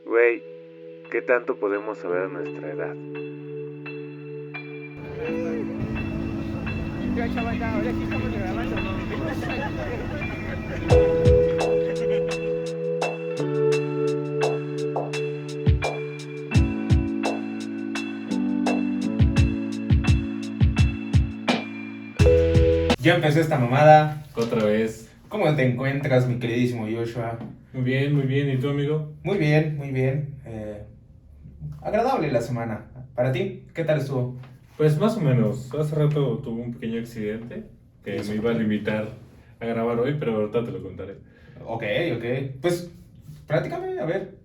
Güey, ¿qué tanto podemos saber a nuestra edad? Ya, chaval, ya, ahora sí estamos grabando. Ya empezó esta mamada. Otra vez. ¿Cómo te encuentras, mi queridísimo Joshua? Muy bien, muy bien. ¿Y tú, amigo? Muy bien, muy bien. Agradable la semana. ¿Para ti? ¿Qué tal estuvo? Pues más o menos. Hace rato tuve un pequeño accidente que me iba a limitar a grabar hoy, pero ahorita te lo contaré. Ok. Pues, platícame, a ver.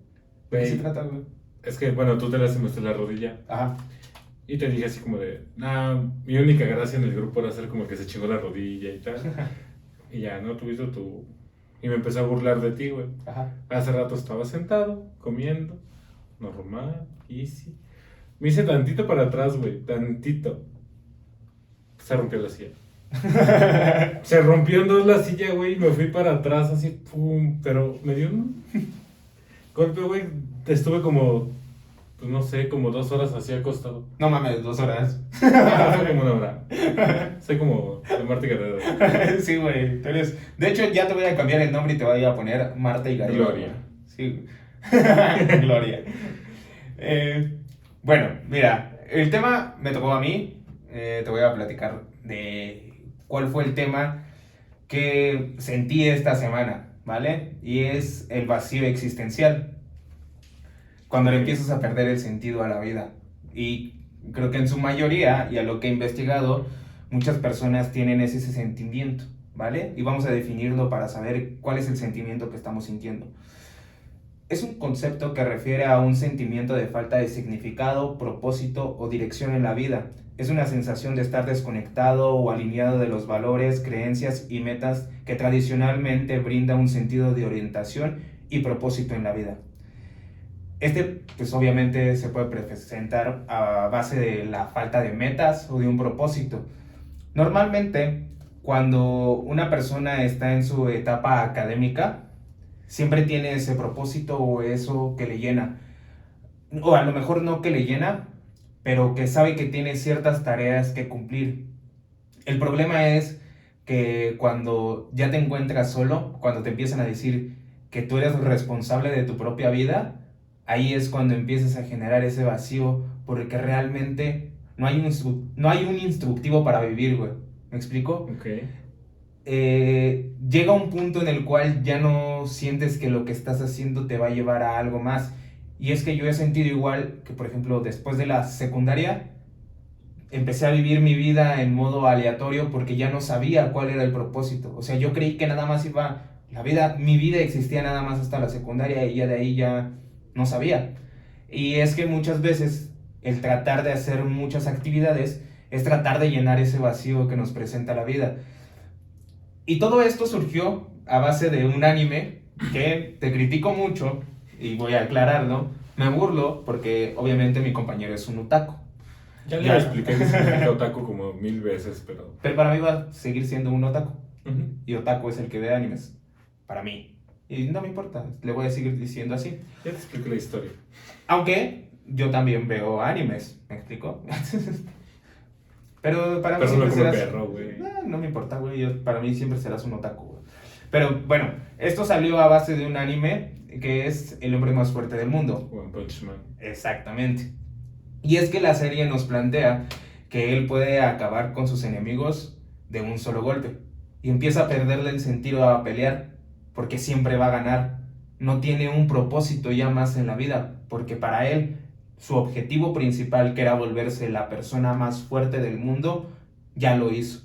¿De qué se trata, güey? Es que, bueno, tú te lastimaste la rodilla Ajá. y te dije así como de, mi única gracia en el grupo era hacer como que se chingó la rodilla y tal. Y ya, ¿no? Tuviste tu... Y me empecé a burlar de ti, güey. Ajá. Hace rato estaba sentado, comiendo, normal, easy. Me hice tantito para atrás, güey, tantito. Se rompió la silla. Se rompió en dos la silla, güey, y me fui para atrás así, pum. Pero me dio un golpe, güey. Estuve como, pues no sé, como 2 horas así acostado. No mames, 2 horas. Fue como 1 hora. Soy como de Marta y Gareda. Sí, güey. De hecho, ya te voy a cambiar el nombre y te voy a poner Marta y Gareda. Gloria. Sí. Gloria. Bueno, mira, el tema me tocó a mí. Te voy a platicar de cuál fue el tema que sentí esta semana, ¿vale? Y es el vacío existencial. Cuando le empiezas a perder el sentido a la vida. Y creo que en su mayoría, y a lo que he investigado, muchas personas tienen ese sentimiento, ¿vale? Y vamos a definirlo para saber cuál es el sentimiento que estamos sintiendo. Es un concepto que refiere a un sentimiento de falta de significado, propósito o dirección en la vida. Es una sensación de estar desconectado o alineado de los valores, creencias y metas que tradicionalmente brinda un sentido de orientación y propósito en la vida. Pues obviamente se puede presentar a base de la falta de metas o de un propósito. Normalmente, cuando una persona está en su etapa académica, siempre tiene ese propósito o eso que le llena. O a lo mejor no que le llena, pero que sabe que tiene ciertas tareas que cumplir. El problema es que cuando ya te encuentras solo, cuando te empiezan a decir que tú eres responsable de tu propia vida, ahí es cuando empiezas a generar ese vacío, porque realmente no hay un instructivo para vivir, güey. ¿Me explico? Ok. Llega un punto en el cual ya no sientes que lo que estás haciendo te va a llevar a algo más. Y es que yo he sentido igual que, por ejemplo, después de la secundaria, empecé a vivir mi vida en modo aleatorio porque ya no sabía cuál era el propósito. O sea, yo creí que nada más mi vida existía nada más hasta la secundaria y ya de ahí ya no sabía. Y es que muchas veces el tratar de hacer muchas actividades es tratar de llenar ese vacío que nos presenta la vida. Y todo esto surgió a base de un anime que te critico mucho, y voy a aclararlo, me burlo porque obviamente mi compañero es un otaku. Ya le expliqué que significa otaku como 1000 veces, pero... Pero para mí va a seguir siendo un otaku. Uh-huh. Y otaku es el que ve animes. Para mí. Y no me importa, le voy a seguir diciendo así. Ya te expliqué la historia. Aunque yo también veo animes, ¿me explico? Pero para mí Persona siempre como serás... perro, güey. No me importa, güey. Para mí siempre serás un otaku, güey. Pero bueno, esto salió a base de un anime que es El hombre más fuerte del mundo. One Punch Man. Exactamente. Y es que la serie nos plantea que él puede acabar con sus enemigos de un solo golpe. Y empieza a perderle el sentido a pelear, porque siempre va a ganar. No tiene un propósito ya más en la vida, porque para él su objetivo principal, que era volverse la persona más fuerte del mundo, ya lo hizo.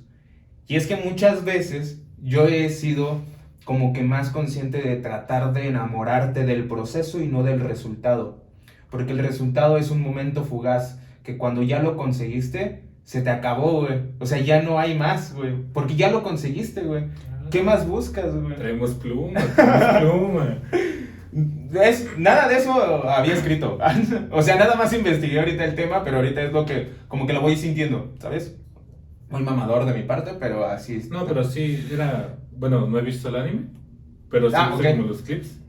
Y es que muchas veces yo he sido como que más consciente de tratar de enamorarte del proceso y no del resultado. Porque el resultado es un momento fugaz, que cuando ya lo conseguiste, se te acabó, güey. O sea, ya no hay más, güey. Porque ya lo conseguiste, güey. ¿Qué más buscas, güey? Traemos pluma. Nada de eso había escrito. O sea, nada más investigué ahorita el tema, pero ahorita es lo que, como que lo voy sintiendo, ¿sabes? Muy mamador de mi parte, pero así es. No, pero sí, era... Bueno, no he visto el anime, pero sí he visto ok. como los clips.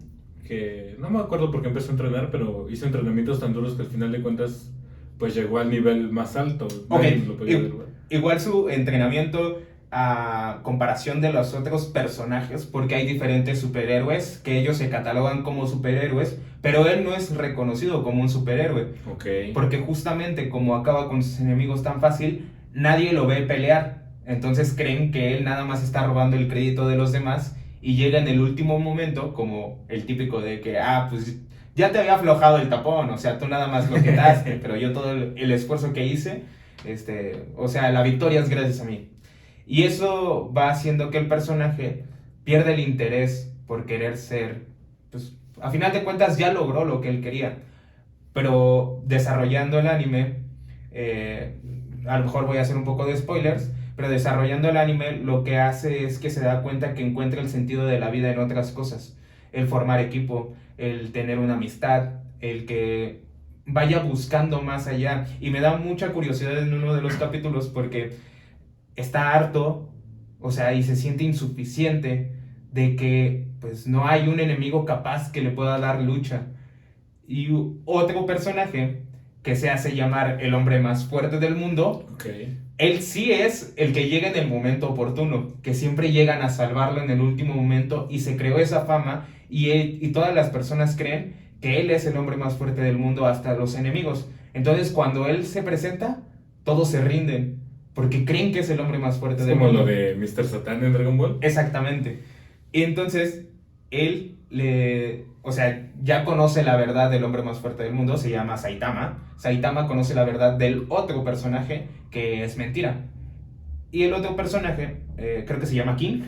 que no me acuerdo por qué empezó a entrenar, pero hizo entrenamientos tan duros que al final de cuentas pues llegó al nivel más alto. Ok, Nadie lo podía derribar. igual su entrenamiento a comparación de los otros personajes, porque hay diferentes superhéroes que ellos se catalogan como superhéroes, pero él no es reconocido como un superhéroe, Ok. porque justamente como acaba con sus enemigos tan fácil, nadie lo ve pelear, entonces creen que él nada más está robando el crédito de los demás y llega en el último momento como el típico de que, pues ya te había aflojado el tapón, o sea, tú nada más lo quitaste, pero yo todo el esfuerzo que hice, o sea, la victoria es gracias a mí. Y eso va haciendo que el personaje pierda el interés por querer ser, pues, a final de cuentas ya logró lo que él quería, pero desarrollando el anime, a lo mejor voy a hacer un poco de spoilers, pero desarrollando el anime lo que hace es que se da cuenta que encuentra el sentido de la vida en otras cosas, el formar equipo, el tener una amistad, el que vaya buscando más allá. Y me da mucha curiosidad en uno de los capítulos porque está harto, o sea, y se siente insuficiente de que pues no hay un enemigo capaz que le pueda dar lucha. Y otro personaje que se hace llamar el hombre más fuerte del mundo, Ok. él sí es el que llega en el momento oportuno, que siempre llegan a salvarlo en el último momento y se creó esa fama y todas las personas creen que él es el hombre más fuerte del mundo, hasta los enemigos. Entonces cuando él se presenta, todos se rinden porque creen que es el hombre más fuerte Es del como mundo. lo de Mr. Satan en Dragon Ball. Exactamente. Y entonces él o sea, ya conoce la verdad del hombre más fuerte del mundo, se llama Saitama. Saitama conoce la verdad del otro personaje que es mentira. Y el otro personaje, creo que se llama King,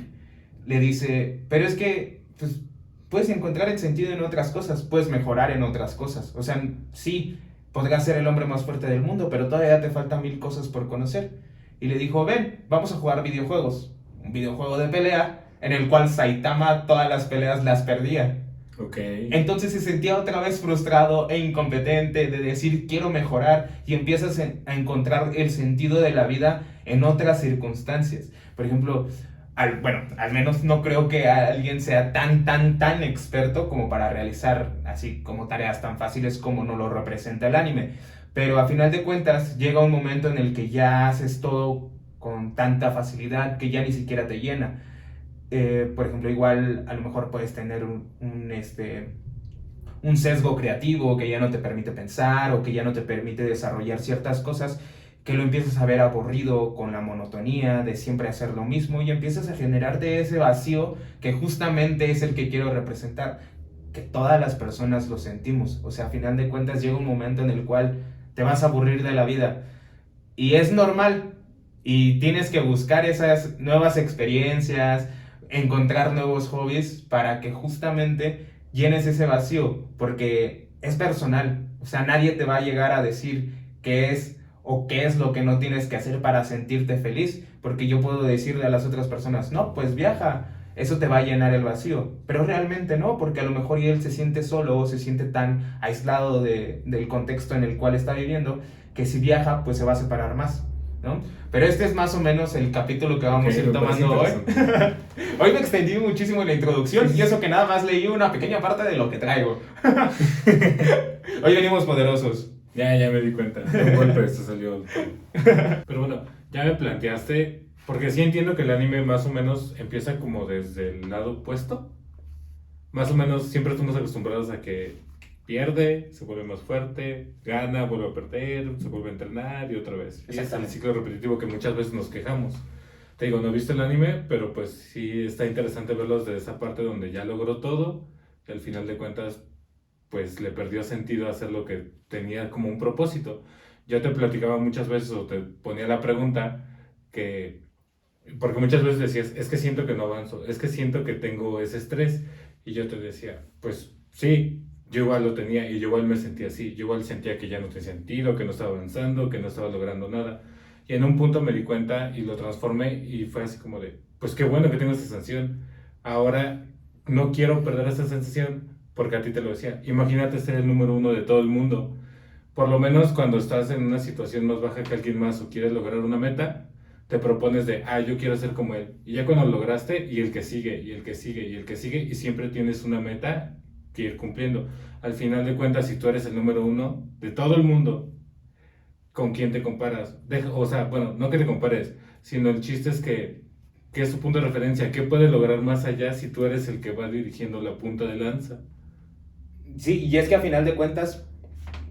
le dice, pero es que pues, puedes encontrar el sentido en otras cosas, puedes mejorar en otras cosas. O sea, sí, podrás ser el hombre más fuerte del mundo, pero todavía te faltan 1000 cosas por conocer. Y le dijo, ven, vamos a jugar videojuegos. Un videojuego de pelea en el cual Saitama todas las peleas las perdía. Ok. Entonces se sentía otra vez frustrado e incompetente de decir quiero mejorar y empiezas a encontrar el sentido de la vida en otras circunstancias. Por ejemplo, al menos no creo que alguien sea tan experto como para realizar así como tareas tan fáciles como nos lo representa el anime. Pero a final de cuentas llega un momento en el que ya haces todo con tanta facilidad que ya ni siquiera te llena. Por ejemplo, igual a lo mejor puedes tener un sesgo creativo que ya no te permite pensar o que ya no te permite desarrollar ciertas cosas, que lo empiezas a ver aburrido con la monotonía de siempre hacer lo mismo y empiezas a generarte ese vacío que justamente es el que quiero representar, que todas las personas lo sentimos. O sea, a final de cuentas llega un momento en el cual te vas a aburrir de la vida y es normal y tienes que buscar esas nuevas experiencias, encontrar nuevos hobbies para que justamente llenes ese vacío, porque es personal, o sea, nadie te va a llegar a decir qué es o qué es lo que no tienes que hacer para sentirte feliz, porque yo puedo decirle a las otras personas, no, pues viaja, eso te va a llenar el vacío, pero realmente no, porque a lo mejor él se siente solo o se siente tan aislado del contexto en el cual está viviendo, que si viaja, pues se va a separar más, ¿no? Pero este es más o menos el capítulo que vamos a ir tomando hoy. Hoy me extendí muchísimo en la introducción y eso que nada más leí una pequeña parte de lo que traigo. Hoy venimos poderosos. Ya me di cuenta. De un golpe esto salió. Pero bueno, ya me planteaste, porque sí entiendo que el anime más o menos empieza como desde el lado opuesto. Más o menos siempre estamos acostumbrados a que pierde, se vuelve más fuerte, gana, vuelve a perder, se vuelve a entrenar y otra vez. Y es el ciclo repetitivo que muchas veces nos quejamos. Te digo, no he visto el anime, pero pues sí está interesante verlo desde esa parte donde ya logró todo y al final de cuentas pues le perdió sentido hacer lo que tenía como un propósito. Yo te platicaba muchas veces o te ponía la pregunta que, porque muchas veces decías, es que siento que no avanzo, es que siento que tengo ese estrés y yo te decía, pues sí, yo igual lo tenía y yo igual me sentía así, yo igual sentía que ya no tenía sentido, que no estaba avanzando, que no estaba logrando nada. Y en un punto me di cuenta y lo transformé y fue así como de, pues qué bueno que tengo esa sensación. Ahora no quiero perder esa sensación porque a ti te lo decía. Imagínate ser el número 1 de todo el mundo. Por lo menos cuando estás en una situación más baja que alguien más o quieres lograr una meta, te propones de, yo quiero ser como él. Y ya cuando lo lograste, y el que sigue, y el que sigue, y el que sigue, y siempre tienes una meta que ir cumpliendo. Al final de cuentas, si tú eres el número uno de todo el mundo, ¿con quién te comparas? O sea, bueno, no que te compares, sino el chiste es que es tu punto de referencia. ¿Qué puedes lograr más allá si tú eres el que va dirigiendo la punta de lanza? Sí, y es que a final de cuentas,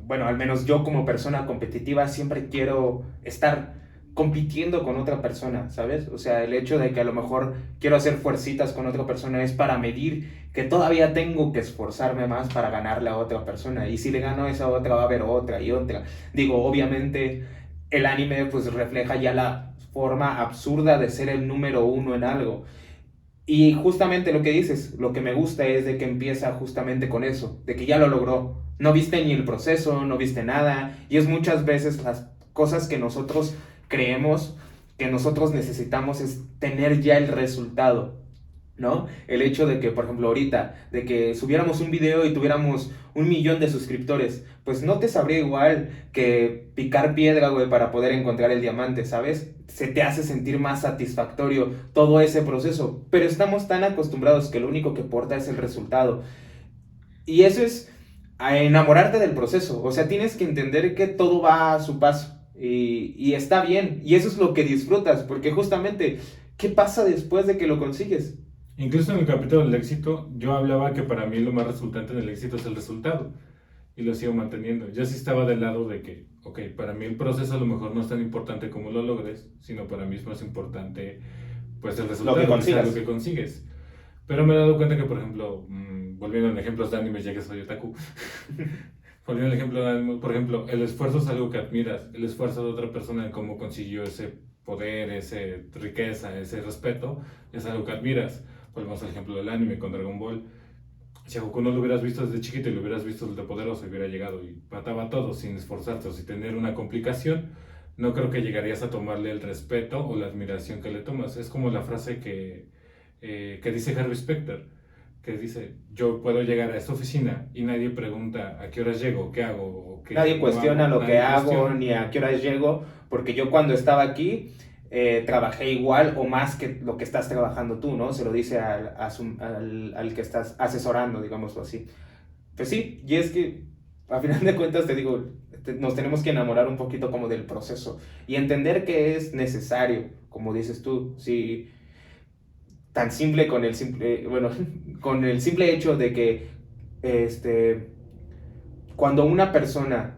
bueno, al menos yo como persona competitiva siempre quiero estar compitiendo con otra persona, ¿sabes? O sea, el hecho de que a lo mejor quiero hacer fuercitas con otra persona es para medir que todavía tengo que esforzarme más para ganarle a otra persona. Y si le gano a esa otra, va a haber otra y otra. Digo, obviamente el anime pues refleja ya la forma absurda de ser el número uno en algo. Y justamente lo que dices, lo que me gusta es de que empieza justamente con eso, de que ya lo logró. No viste ni el proceso, no viste nada, y es muchas veces las cosas que nosotros creemos que nosotros necesitamos es tener ya el resultado, ¿no? El hecho de que, por ejemplo, ahorita, de que subiéramos un video y tuviéramos 1 millón de suscriptores, pues no te sabría igual que picar piedra, güey, para poder encontrar el diamante, ¿sabes? Se te hace sentir más satisfactorio todo ese proceso, pero estamos tan acostumbrados que lo único que importa es el resultado. Y eso es a enamorarte del proceso, o sea, tienes que entender que todo va a su paso. Y está bien, y eso es lo que disfrutas, porque justamente, ¿qué pasa después de que lo consigues? Incluso en el capítulo del éxito, yo hablaba que para mí lo más resultante del éxito es el resultado. Y lo sigo manteniendo. Yo sí estaba del lado de que, ok, para mí el proceso a lo mejor no es tan importante como lo logres, sino para mí es más importante, pues, el resultado, lo que consigues. Pero me he dado cuenta que, por ejemplo, volviendo a ejemplos de anime, ya que soy otaku, volviendo al ejemplo de anime, por ejemplo, el esfuerzo es algo que admiras, el esfuerzo de otra persona en cómo consiguió ese poder, esa riqueza, ese respeto, es algo que admiras. Volvemos al ejemplo del anime con Dragon Ball. Si a Goku no lo hubieras visto desde chiquito y lo hubieras visto desde poderoso, hubiera llegado y mataba a todos sin esforzarse o sin tener una complicación, no creo que llegarías a tomarle el respeto o la admiración que le tomas. Es como la frase que dice Harvey Specter, que dice, yo puedo llegar a esta oficina y nadie pregunta a qué horas llego, qué hago. O qué nadie cuestiona hago, lo que hago ni a qué horas llego, porque yo cuando estaba aquí trabajé igual o más que lo que estás trabajando tú, ¿no? Se lo dice al que estás asesorando, digámoslo así. Pues sí, y es que a final de cuentas te digo, nos tenemos que enamorar un poquito como del proceso y entender que es necesario, como dices tú, sí, tan simple con el simple, bueno, con el simple hecho de que cuando una persona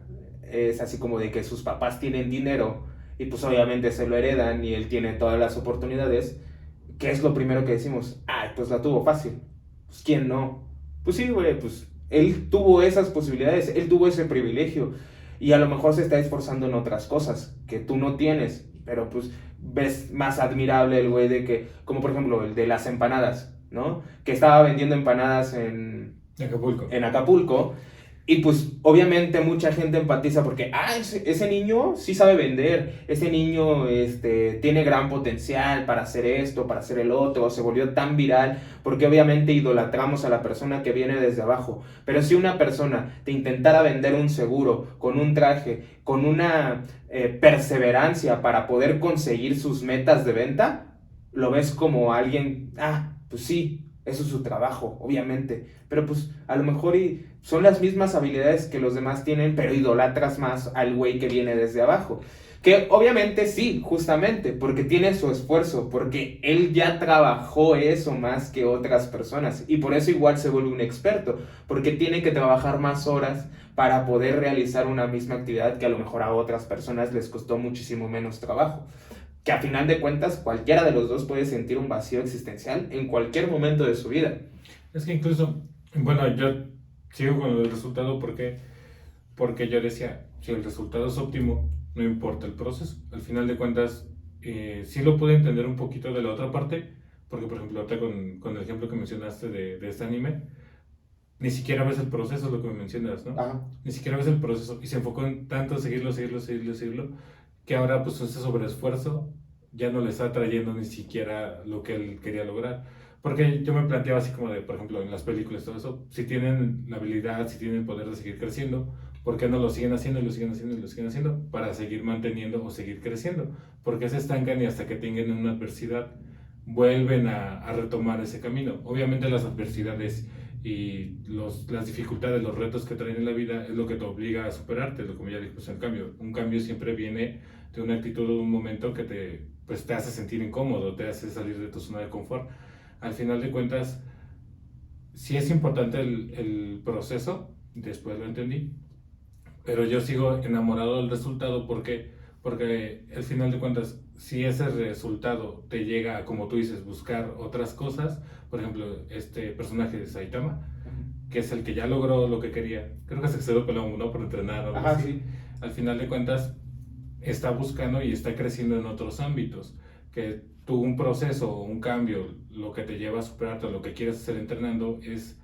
es así como de que sus papás tienen dinero y pues obviamente se lo heredan y él tiene todas las oportunidades, ¿qué es lo primero que decimos? Ah, pues la tuvo fácil. Pues ¿quién no? Pues sí, güey, pues él tuvo esas posibilidades, él tuvo ese privilegio y a lo mejor se está esforzando en otras cosas que tú no tienes, pero pues ves más admirable el güey de que, como por ejemplo el de las empanadas, ¿no? Que estaba vendiendo empanadas en Acapulco. Y pues obviamente mucha gente empatiza porque, ese niño sí sabe vender, ese niño tiene gran potencial para hacer esto, para hacer el otro, se volvió tan viral porque obviamente idolatramos a la persona que viene desde abajo. Pero si una persona te intentara vender un seguro con un traje, con una perseverancia para poder conseguir sus metas de venta, lo ves como alguien, pues sí. Eso es su trabajo, obviamente. Pero pues a lo mejor son las mismas habilidades que los demás tienen, pero idolatras más al güey que viene desde abajo. Que obviamente sí, justamente, porque tiene su esfuerzo, porque él ya trabajó eso más que otras personas. Y por eso igual se vuelve un experto, porque tiene que trabajar más horas para poder realizar una misma actividad que a lo mejor a otras personas les costó muchísimo menos trabajo. Que a final de cuentas cualquiera de los dos puede sentir un vacío existencial en cualquier momento de su vida. Es que incluso, bueno, yo sigo con el resultado porque yo decía, si el resultado es óptimo, no importa el proceso. Al final de cuentas, sí lo pude entender un poquito de la otra parte, porque por ejemplo, ahorita con el ejemplo que mencionaste de este anime, ni siquiera ves el proceso, lo que me mencionas, ¿no? Ajá. Ni siquiera ves el proceso y se enfocó en tanto seguirlo, que ahora pues ese sobreesfuerzo ya no le está trayendo ni siquiera lo que él quería lograr. Porque yo me planteaba así como de, por ejemplo, en las películas, todo eso, si tienen la habilidad, si tienen el poder de seguir creciendo, ¿por qué no lo siguen haciendo y lo siguen haciendo y lo siguen haciendo? Para seguir manteniendo o seguir creciendo. Porque se estancan y hasta que tengan una adversidad, vuelven a retomar ese camino. Obviamente las adversidades y las dificultades, los retos que traen en la vida es lo que te obliga a superarte, como ya dijimos, el cambio. Un cambio siempre viene de una actitud o de un momento que te hace sentir incómodo, te hace salir de tu zona de confort. Al final de cuentas, sí es importante el proceso, después lo entendí, pero yo sigo enamorado del resultado. ¿Por qué? Porque al final de cuentas, si ese resultado te llega a, como tú dices, buscar otras cosas, por ejemplo, este personaje de Saitama, que es el que ya logró lo que quería, creo que se quedó pelón, ¿no? Por entrenar o algo así. Sí. Al final de cuentas, está buscando y está creciendo en otros ámbitos, que tú un proceso o un cambio, lo que te lleva a superarte o lo que quieres hacer entrenando es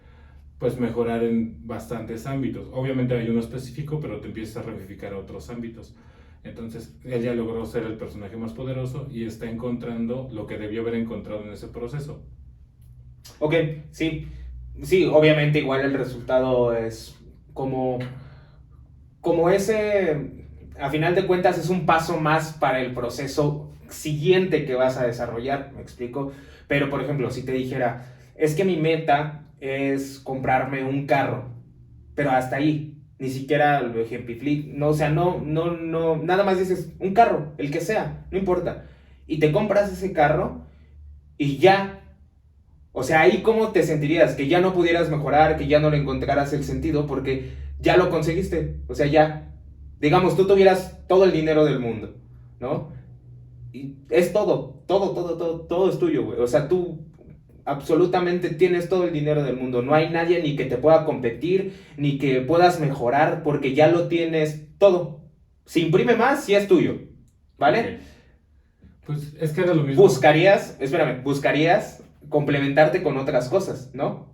pues mejorar en bastantes ámbitos. Obviamente hay uno específico, pero te empiezas a ramificar a otros ámbitos. Entonces, él ya logró ser el personaje más poderoso y está encontrando lo que debió haber encontrado en ese proceso. Ok, sí. Sí, obviamente igual el resultado es como ese, a final de cuentas es un paso más para el proceso siguiente que vas a desarrollar, ¿me explico? Pero, por ejemplo, si te dijera, es que mi meta es comprarme un carro, pero hasta ahí, ni siquiera lo ejemplifico, no, o sea, no, nada más dices, un carro, el que sea, no importa, y te compras ese carro y ya, o sea, ahí cómo te sentirías, que ya no pudieras mejorar, que ya no le encontraras el sentido, porque ya lo conseguiste, o sea, ya, digamos, tú tuvieras todo el dinero del mundo, ¿no? Y es todo es tuyo, güey, o sea, tú absolutamente tienes todo el dinero del mundo, no hay nadie ni que te pueda competir, ni que puedas mejorar, porque ya lo tienes todo. Si imprime más, sí es tuyo, ¿vale? Okay. Pues es que era lo mismo. Buscarías complementarte con otras cosas, ¿no?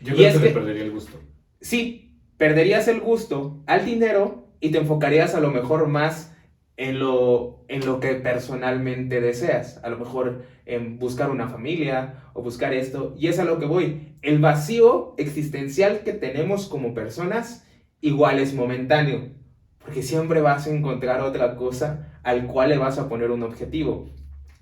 Yo creo que le perdería el gusto. Sí, perderías el gusto al dinero y te enfocarías a lo mejor más en lo que personalmente deseas, a lo mejor en buscar una familia o buscar esto, y es a lo que voy. El vacío existencial que tenemos como personas igual es momentáneo, porque siempre vas a encontrar otra cosa al cual le vas a poner un objetivo.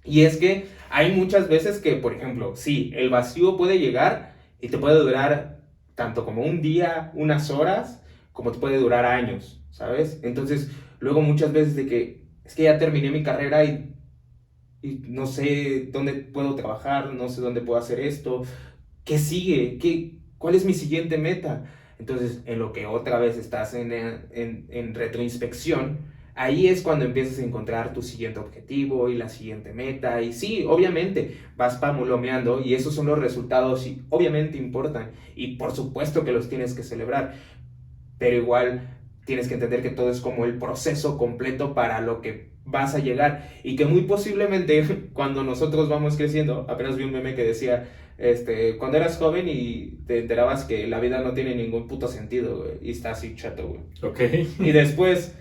Y es que hay muchas veces que, por ejemplo, sí, el vacío puede llegar y te puede durar tanto como un día, unas horas, como te puede durar años, ¿sabes? Entonces, luego muchas veces de que es que ya terminé mi carrera y no sé dónde puedo trabajar, no sé dónde puedo hacer esto, ¿qué sigue? ¿Cuál es mi siguiente meta? Entonces, en lo que otra vez estás en retroinspección, ahí es cuando empiezas a encontrar tu siguiente objetivo y la siguiente meta. Y sí, obviamente vas palomeando y esos son los resultados y obviamente importan. Y por supuesto que los tienes que celebrar, pero igual tienes que entender que todo es como el proceso completo para lo que vas a llegar y que muy posiblemente cuando nosotros vamos creciendo, apenas vi un meme que decía, cuando eras joven y te enterabas que la vida no tiene ningún puto sentido, güey, y está así chato, güey. Ok. Y después,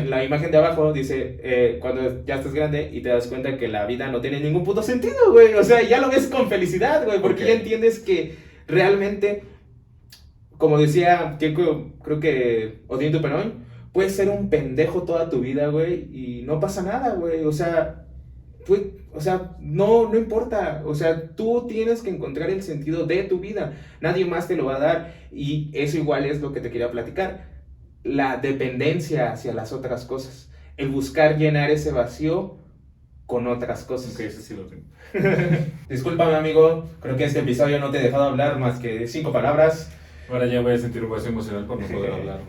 la imagen de abajo dice, cuando ya estás grande y te das cuenta que la vida no tiene ningún puto sentido, güey, o sea, ya lo ves con felicidad, güey, porque ya entiendes que realmente, como decía, creo que Odín Dupeirón, puedes ser un pendejo toda tu vida, güey, y no pasa nada, güey, o sea, no importa, o sea, tú tienes que encontrar el sentido de tu vida, nadie más te lo va a dar, y eso igual es lo que te quería platicar, la dependencia hacia las otras cosas, el buscar llenar ese vacío con otras cosas. Ok, ese sí lo tengo. Discúlpame, amigo, creo que este episodio no te he dejado hablar más que 5 palabras. Ahora ya voy a sentir un vacío emocional por no poder hablar.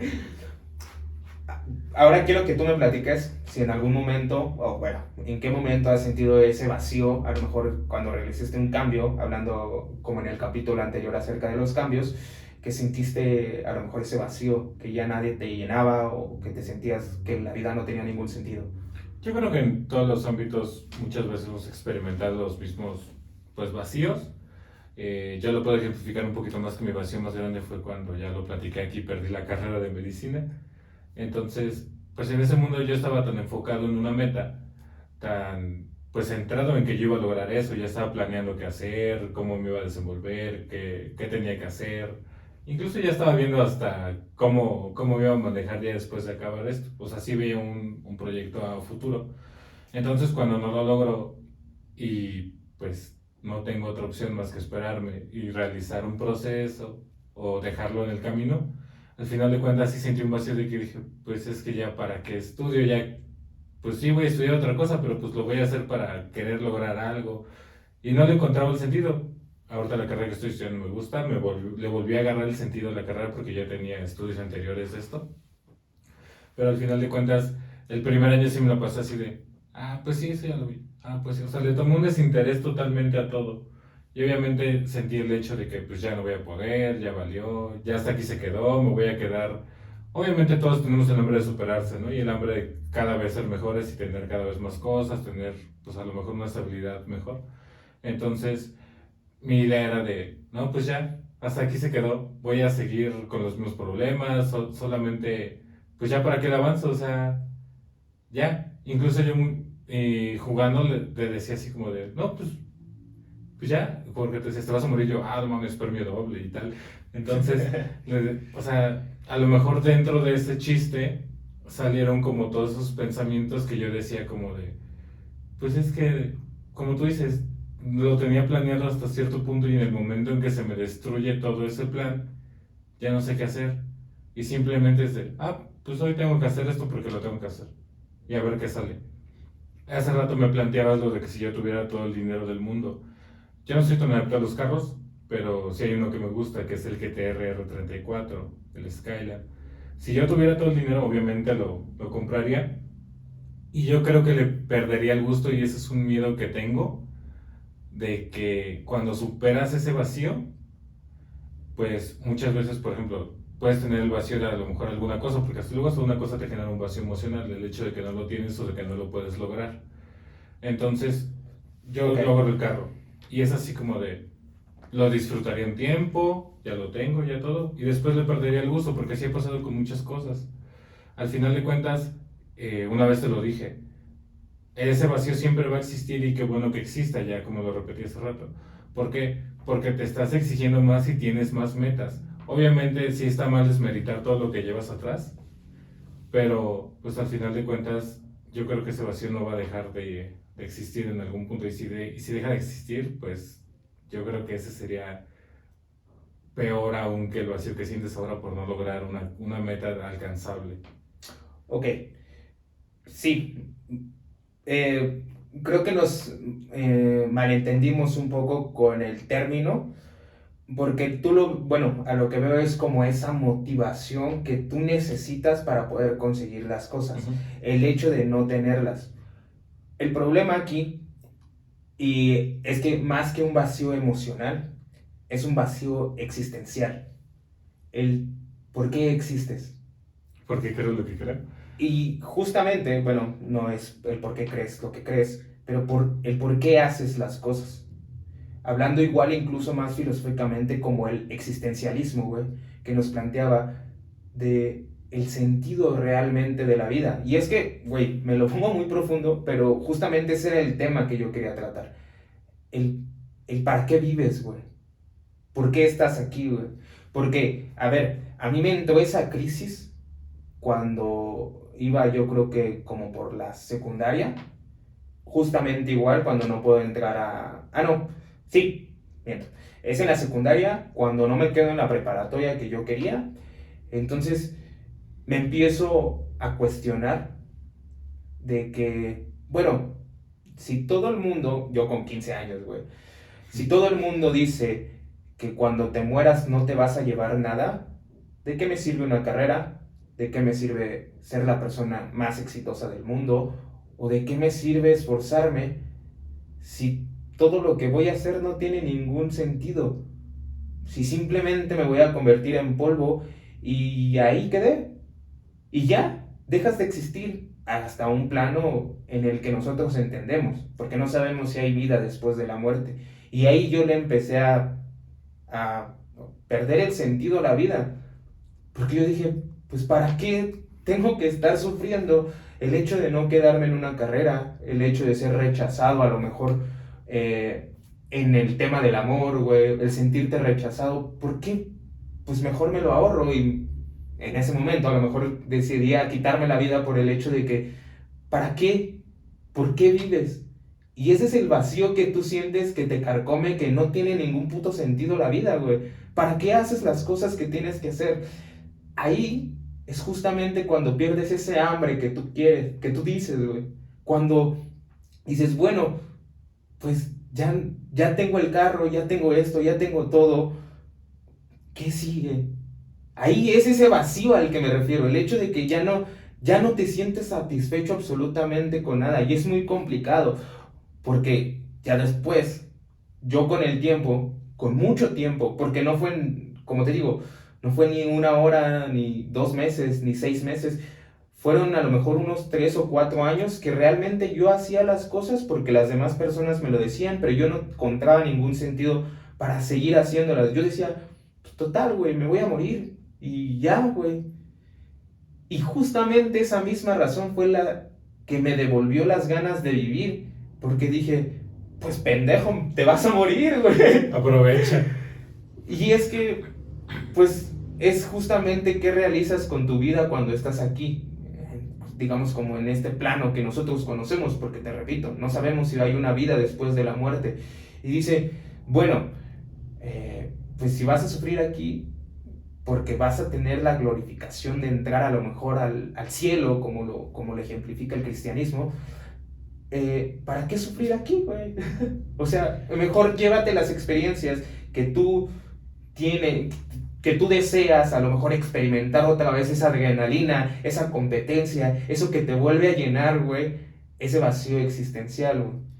Ahora quiero que tú me platiques si en algún momento, o bueno, en qué momento has sentido ese vacío, a lo mejor cuando realizaste un cambio, hablando como en el capítulo anterior acerca de los cambios, que sentiste a lo mejor ese vacío, que ya nadie te llenaba o que te sentías que la vida no tenía ningún sentido. Yo creo que en todos los ámbitos muchas veces hemos experimentado los mismos pues vacíos. Yo lo puedo ejemplificar un poquito más, que mi vacío más grande fue cuando, ya lo platiqué aquí, perdí la carrera de medicina. Entonces, pues en ese mundo yo estaba tan enfocado en una meta, tan pues centrado en que yo iba a lograr eso, ya estaba planeando qué hacer, cómo me iba a desenvolver, qué tenía que hacer. Incluso ya estaba viendo hasta cómo me iba a manejar ya después de acabar esto. O sea, sí veía un proyecto a futuro. Entonces, cuando no lo logro y pues no tengo otra opción más que esperarme y realizar un proceso o dejarlo en el camino, al final de cuentas sí sentí un vacío de que dije, pues es que ya para qué estudio, ya pues sí voy a estudiar otra cosa, pero pues lo voy a hacer para querer lograr algo. Y no le encontraba el sentido. Ahorita la carrera que estoy estudiando me gusta, le volví a agarrar el sentido a la carrera porque ya tenía estudios anteriores de esto. Pero al final de cuentas, el primer año sí me la pasé así de, pues sí, eso ya lo vi. Pues sí, o sea, le tomé un desinterés totalmente a todo. Y obviamente sentí el hecho de que pues ya no voy a poder, ya valió, ya hasta aquí se quedó, me voy a quedar. Obviamente todos tenemos el hambre de superarse, ¿no? Y el hambre de cada vez ser mejores y tener cada vez más cosas, tener pues a lo mejor una estabilidad mejor. Entonces, mi idea era de, no, pues ya, hasta aquí se quedó, voy a seguir con los mismos problemas, solamente, pues ya para qué le avanzo, o sea, ya. Incluso yo jugando le decía así como de, no, pues ya, porque te decías, te vas a morir, yo, no mames, premio doble y tal. Entonces, o sea, a lo mejor dentro de ese chiste salieron como todos esos pensamientos que yo decía como de, pues es que, como tú dices, lo tenía planeado hasta cierto punto y en el momento en que se me destruye todo ese plan, ya no sé qué hacer. Y simplemente es de, pues hoy tengo que hacer esto porque lo tengo que hacer. Y a ver qué sale. Hace rato me planteabas lo de que si yo tuviera todo el dinero del mundo. Yo no soy tan adepto a los carros, pero sí hay uno que me gusta, que es el GTR R34, el Skyline. Si yo tuviera todo el dinero, obviamente lo compraría. Y yo creo que le perdería el gusto y ese es un miedo que tengo, de que cuando superas ese vacío, pues muchas veces, por ejemplo, puedes tener el vacío de a lo mejor alguna cosa, porque hasta luego hasta una cosa te genera un vacío emocional, el hecho de que no lo tienes o de que no lo puedes lograr. Entonces, yo logro el carro y es así como de, lo disfrutaría un tiempo, ya lo tengo, ya todo, y después le perdería el gusto, porque así ha pasado con muchas cosas. Al final de cuentas, una vez te lo dije, ese vacío siempre va a existir y qué bueno que exista, ya como lo repetí hace rato. ¿Por qué? Porque te estás exigiendo más y tienes más metas. Obviamente sí está mal desmeritar todo lo que llevas atrás, pero pues al final de cuentas yo creo que ese vacío no va a dejar de existir en algún punto y si deja de existir, pues yo creo que ese sería peor aún que el vacío que sientes ahora por no lograr una meta alcanzable. Ok, sí. Creo que nos malentendimos un poco con el término, porque bueno, a lo que veo es como esa motivación que tú necesitas para poder conseguir las cosas, el hecho de no tenerlas. El problema aquí, y es que más que un vacío emocional, es un vacío existencial. El ¿por qué existes? Porque creo lo que creo. Y justamente, bueno, no es el por qué crees lo que crees, pero el por qué haces las cosas. Hablando igual incluso más filosóficamente como el existencialismo, güey, que nos planteaba de el sentido realmente de la vida. Y es que, güey, me lo pongo muy profundo, pero justamente ese era el tema que yo quería tratar. El para qué vives, güey. ¿Por qué estás aquí, güey? Porque, a ver, a mí me entró esa crisis cuando iba, yo creo que como por la secundaria, justamente igual cuando no puedo entrar a... no, sí, bien, es en la secundaria cuando no me quedo en la preparatoria que yo quería, entonces me empiezo a cuestionar de que, bueno, si todo el mundo, yo con 15 años, güey, si todo el mundo dice que cuando te mueras no te vas a llevar nada, ¿de qué me sirve una carrera? ¿De qué me sirve ser la persona más exitosa del mundo? ¿O de qué me sirve esforzarme si todo lo que voy a hacer no tiene ningún sentido? Si simplemente me voy a convertir en polvo y ahí quedé. Y ya, dejas de existir hasta un plano en el que nosotros entendemos, porque no sabemos si hay vida después de la muerte. Y ahí yo le empecé a perder el sentido a la vida, porque yo dije, pues ¿para qué tengo que estar sufriendo el hecho de no quedarme en una carrera, el hecho de ser rechazado a lo mejor en el tema del amor, güey, el sentirte rechazado? ¿Por qué? Pues mejor me lo ahorro. Y en ese momento a lo mejor decidía quitarme la vida por el hecho de que, ¿para qué? ¿Por qué vives? Y ese es el vacío que tú sientes que te carcome, que no tiene ningún puto sentido la vida, güey. ¿Para qué haces las cosas que tienes que hacer? Ahí es justamente cuando pierdes ese hambre que tú quieres, que tú dices, güey. Cuando dices, bueno, pues ya tengo el carro, ya tengo esto, ya tengo todo. ¿Qué sigue? Ahí es ese vacío al que me refiero, el hecho de que ya no te sientes satisfecho absolutamente con nada y es muy complicado porque ya después, yo con el tiempo, con mucho tiempo, porque no fue, como te digo, no fue ni una hora, ni 2 meses, ni 6 meses, fueron a lo mejor unos 3 o 4 años que realmente yo hacía las cosas porque las demás personas me lo decían, pero yo no encontraba ningún sentido para seguir haciéndolas. Yo decía, pues, total, güey, me voy a morir y ya, güey. Y justamente esa misma razón fue la que me devolvió las ganas de vivir, porque dije, pues pendejo, te vas a morir, güey. Aprovecha. Y es que, pues, es justamente qué realizas con tu vida cuando estás aquí, digamos como en este plano que nosotros conocemos, porque te repito, no sabemos si hay una vida después de la muerte. Y dice, bueno, pues si vas a sufrir aquí, porque vas a tener la glorificación de entrar a lo mejor al cielo, como lo ejemplifica el cristianismo, ¿para qué sufrir aquí, güey? O sea, mejor llévate las experiencias que tú tienes, que tú deseas, a lo mejor experimentar otra vez esa adrenalina, esa competencia, eso que te vuelve a llenar, güey, ese vacío existencial, güey.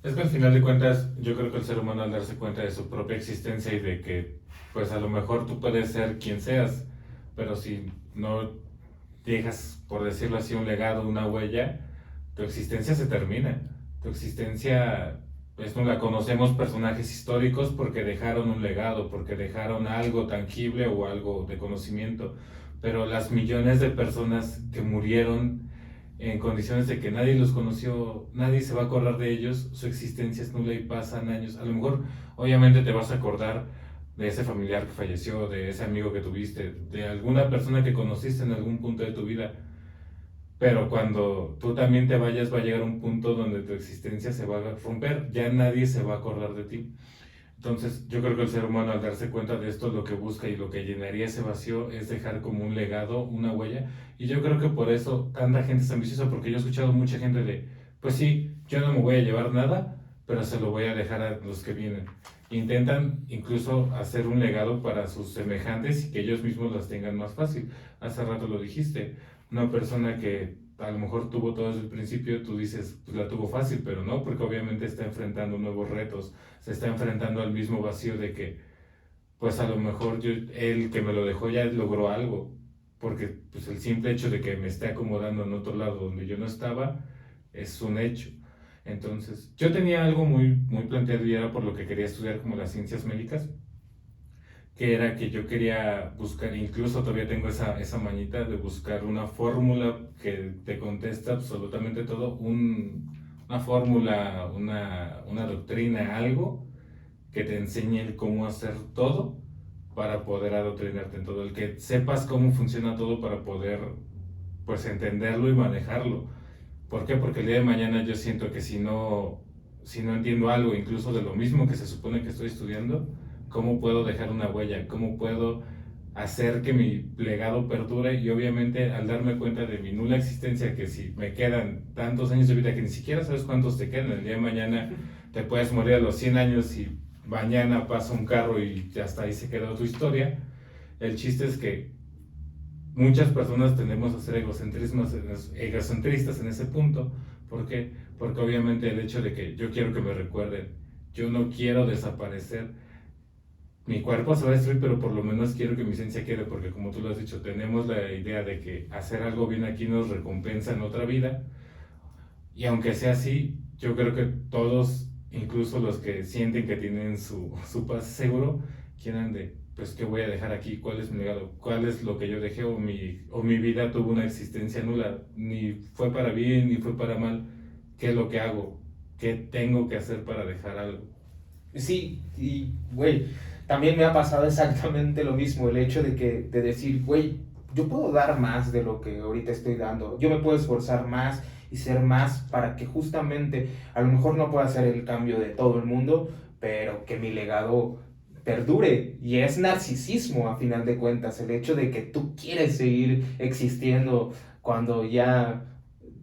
Es que al final de cuentas, yo creo que el ser humano al darse cuenta de su propia existencia y de que, pues a lo mejor tú puedes ser quien seas, pero si no dejas, por decirlo así, un legado, una huella, tu existencia se termina. Tu existencia, pues no la conocemos personajes históricos porque dejaron un legado, porque dejaron algo tangible o algo de conocimiento, pero las millones de personas que murieron en condiciones de que nadie los conoció, nadie se va a acordar de ellos, su existencia es nula y pasan años. A lo mejor, obviamente te vas a acordar de ese familiar que falleció, de ese amigo que tuviste, de alguna persona que conociste en algún punto de tu vida, pero cuando tú también te vayas va a llegar un punto donde tu existencia se va a romper, ya nadie se va a acordar de ti. Entonces, yo creo que el ser humano al darse cuenta de esto, lo que busca y lo que llenaría ese vacío es dejar como un legado, una huella. Y yo creo que por eso tanta gente es ambiciosa, porque yo he escuchado mucha gente de, pues sí, yo no me voy a llevar nada, pero se lo voy a dejar a los que vienen. Intentan incluso hacer un legado para sus semejantes y que ellos mismos las tengan más fácil. Hace rato lo dijiste, una persona que a lo mejor tuvo todo desde el principio, tú dices, pues la tuvo fácil, pero no, porque obviamente está enfrentando nuevos retos, se está enfrentando al mismo vacío de que, pues a lo mejor él que me lo dejó ya logró algo, porque pues el simple hecho de que me esté acomodando en otro lado donde yo no estaba, es un hecho. Entonces, yo tenía algo muy, muy planteado y era por lo que quería estudiar como las ciencias médicas, que era que yo quería buscar, incluso todavía tengo esa mañita de buscar una fórmula que te contesta absolutamente todo, una fórmula, una doctrina, algo que te enseñe el cómo hacer todo para poder adoctrinarte en todo, el que sepas cómo funciona todo para poder, pues, entenderlo y manejarlo. ¿Por qué? Porque el día de mañana yo siento que si no entiendo algo, incluso de lo mismo que se supone que estoy estudiando, ¿cómo puedo dejar una huella? ¿Cómo puedo hacer que mi legado perdure? Y obviamente al darme cuenta de mi nula existencia, que si me quedan tantos años de vida que ni siquiera sabes cuántos te quedan, el día de mañana te puedes morir a los 100 años y mañana pasa un carro y hasta ahí se quedó tu historia. El chiste es que muchas personas tendemos a ser egocentristas en ese punto. ¿Por qué? Porque obviamente el hecho de que yo quiero que me recuerden, yo no quiero desaparecer, mi cuerpo se va a destruir, pero por lo menos quiero que mi esencia quede, porque como tú lo has dicho, tenemos la idea de que hacer algo bien aquí nos recompensa en otra vida, y aunque sea así, yo creo que todos, incluso los que sienten que tienen su paz seguro, quieran de, pues, ¿qué voy a dejar aquí? ¿Cuál es mi legado? ¿Cuál es lo que yo dejé? O mi vida tuvo una existencia nula, ni fue para bien, ni fue para mal. ¿Qué es lo que hago? ¿Qué tengo que hacer para dejar algo? Sí, y güey, también me ha pasado exactamente lo mismo, el hecho de decir, güey, yo puedo dar más de lo que ahorita estoy dando, yo me puedo esforzar más y ser más para que justamente, a lo mejor no pueda hacer el cambio de todo el mundo, pero que mi legado perdure. Y es narcisismo a final de cuentas, el hecho de que tú quieres seguir existiendo cuando ya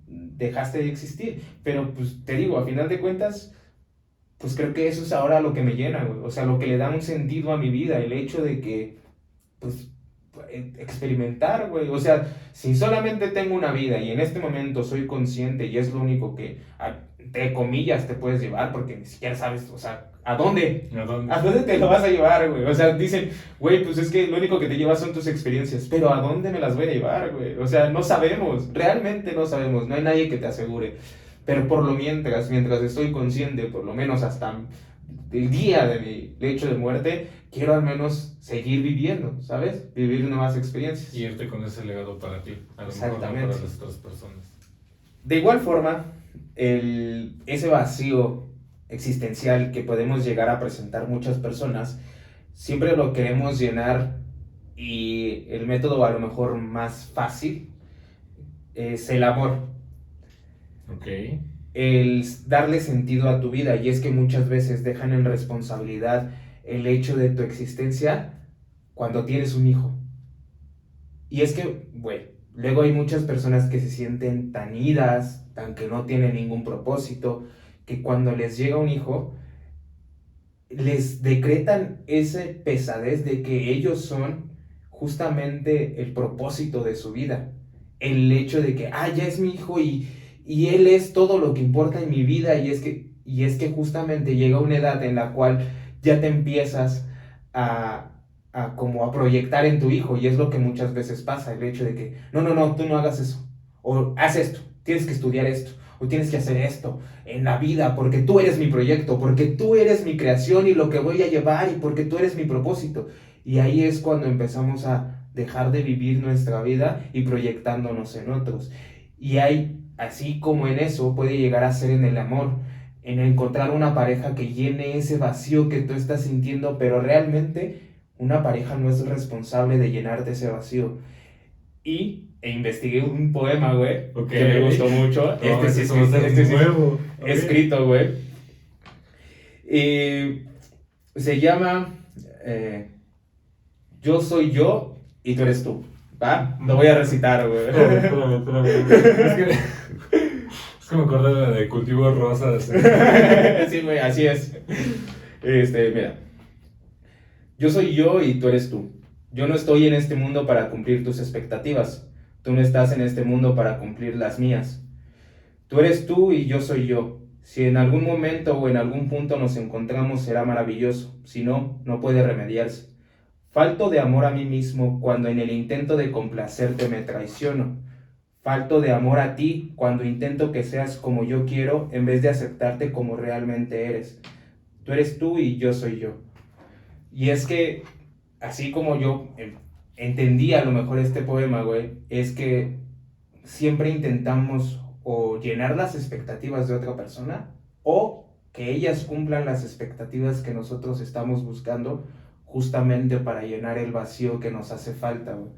dejaste de existir. Pero pues te digo, a final de cuentas, pues creo que eso es ahora lo que me llena, güey. O sea, lo que le da un sentido a mi vida, el hecho de que, pues, experimentar, güey. O sea, si solamente tengo una vida y en este momento soy consciente y es lo único que, entre comillas, te puedes llevar, porque ni siquiera sabes, o sea, ¿a dónde? ¿A dónde? ¿A dónde te lo vas a llevar, güey? O sea, dicen, güey, pues es que lo único que te llevas son tus experiencias, pero ¿a dónde me las voy a llevar, güey? O sea, no sabemos, realmente no sabemos, no hay nadie que te asegure. Pero por lo mientras estoy consciente, por lo menos hasta el día de mi lecho de muerte, quiero al menos seguir viviendo, ¿sabes? Vivir nuevas experiencias. Y irte con ese legado para ti, a lo mejor no Exactamente. para las otras personas. De igual forma, ese vacío existencial que podemos llegar a presentar muchas personas, siempre lo queremos llenar y el método a lo mejor más fácil es el amor. Ok. El darle sentido a tu vida, y es que muchas veces dejan en responsabilidad el hecho de tu existencia cuando tienes un hijo. Y es que, güey, luego hay muchas personas que se sienten tan idas, tan que no tienen ningún propósito, que cuando les llega un hijo, les decretan esa pesadez de que ellos son justamente el propósito de su vida. El hecho de que, ya es mi hijo y él es todo lo que importa en mi vida, y es que justamente llega una edad en la cual ya te empiezas como a proyectar en tu hijo, y es lo que muchas veces pasa, el hecho de que, no, tú no hagas eso, o haz esto, tienes que estudiar esto, o tienes que hacer esto en la vida, porque tú eres mi proyecto, porque tú eres mi creación y lo que voy a llevar, y porque tú eres mi propósito. Y ahí es cuando empezamos a dejar de vivir nuestra vida y proyectándonos en otros. Y hay, así como en eso, puede llegar a ser en el amor, en encontrar una pareja que llene ese vacío que tú estás sintiendo, pero realmente una pareja no es responsable de llenarte ese vacío. Investigué un poema, güey, Okay. que me gustó mucho. No, Sí es nuevo. Okay. Escrito, güey. Se llama Yo soy yo y tú eres tú. ¿Va? Lo voy a recitar, güey. Espérame. Es que me acuerdo de la de cultivos rosas. Sí, güey, así es. Mira. Yo soy yo y tú eres tú. Yo no estoy en este mundo para cumplir tus expectativas. Tú no estás en este mundo para cumplir las mías. Tú eres tú y yo soy yo. Si en algún momento o en algún punto nos encontramos será maravilloso. Si no, no puede remediarse. Falto de amor a mí mismo cuando en el intento de complacerte me traiciono. Falto de amor a ti cuando intento que seas como yo quiero en vez de aceptarte como realmente eres. Tú eres tú y yo soy yo. Y es que, así como yo entendí a lo mejor este poema, güey, es que siempre intentamos o llenar las expectativas de otra persona o que ellas cumplan las expectativas que nosotros estamos buscando justamente para llenar el vacío que nos hace falta, güey.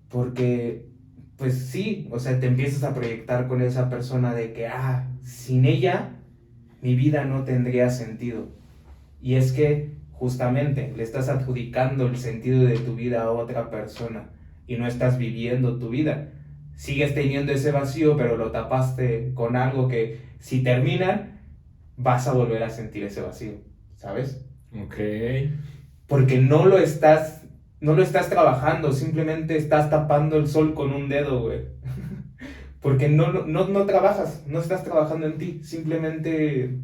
Porque, pues sí, o sea, te empiezas a proyectar con esa persona de que, sin ella, mi vida no tendría sentido. Y es que, justamente, le estás adjudicando el sentido de tu vida a otra persona y no estás viviendo tu vida. Sigues teniendo ese vacío, pero lo tapaste con algo que, si terminan, vas a volver a sentir ese vacío, ¿sabes? Ok. Porque no lo estás trabajando, simplemente estás tapando el sol con un dedo, güey. Porque no trabajas, no estás trabajando en ti, simplemente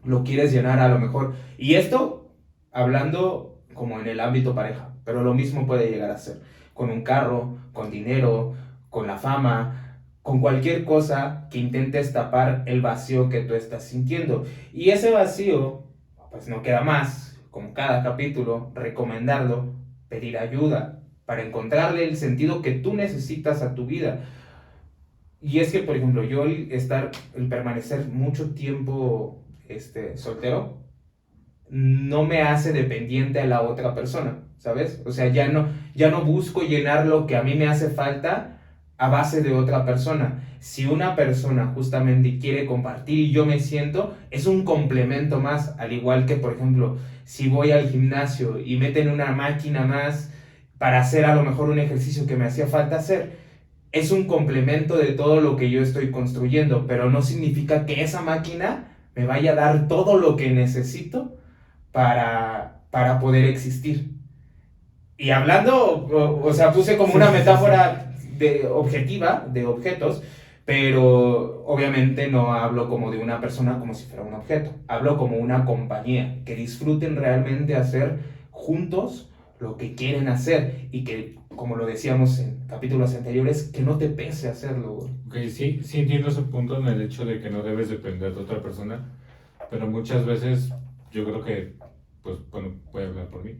lo quieres llenar a lo mejor. Y esto, hablando como en el ámbito pareja, pero lo mismo puede llegar a ser con un carro, con dinero, con la fama, con cualquier cosa que intentes tapar el vacío que tú estás sintiendo. Y ese vacío, pues no queda más, como cada capítulo, recomendarlo, pedir ayuda para encontrarle el sentido que tú necesitas a tu vida. Y es que, por ejemplo, yo el permanecer mucho tiempo soltero no me hace dependiente a la otra persona, ¿sabes? O sea, ya no busco llenar lo que a mí me hace falta a base de otra persona. Si una persona justamente quiere compartir y yo me siento, es un complemento más, al igual que, por ejemplo, si voy al gimnasio y meten una máquina más para hacer a lo mejor un ejercicio que me hacía falta hacer, es un complemento de todo lo que yo estoy construyendo, pero no significa que esa máquina me vaya a dar todo lo que necesito para poder existir. Y hablando, o sea, puse como una metáfora objetiva, de objetos, pero obviamente no hablo como de una persona como si fuera un objeto. Hablo como una compañía, que disfruten realmente hacer juntos lo que quieren hacer y que, como lo decíamos en capítulos anteriores, que no te pese hacerlo, güey. Ok, sí, sí entiendo ese punto en el hecho de que no debes depender de otra persona, pero muchas veces yo creo que, pues bueno, voy a hablar por mí,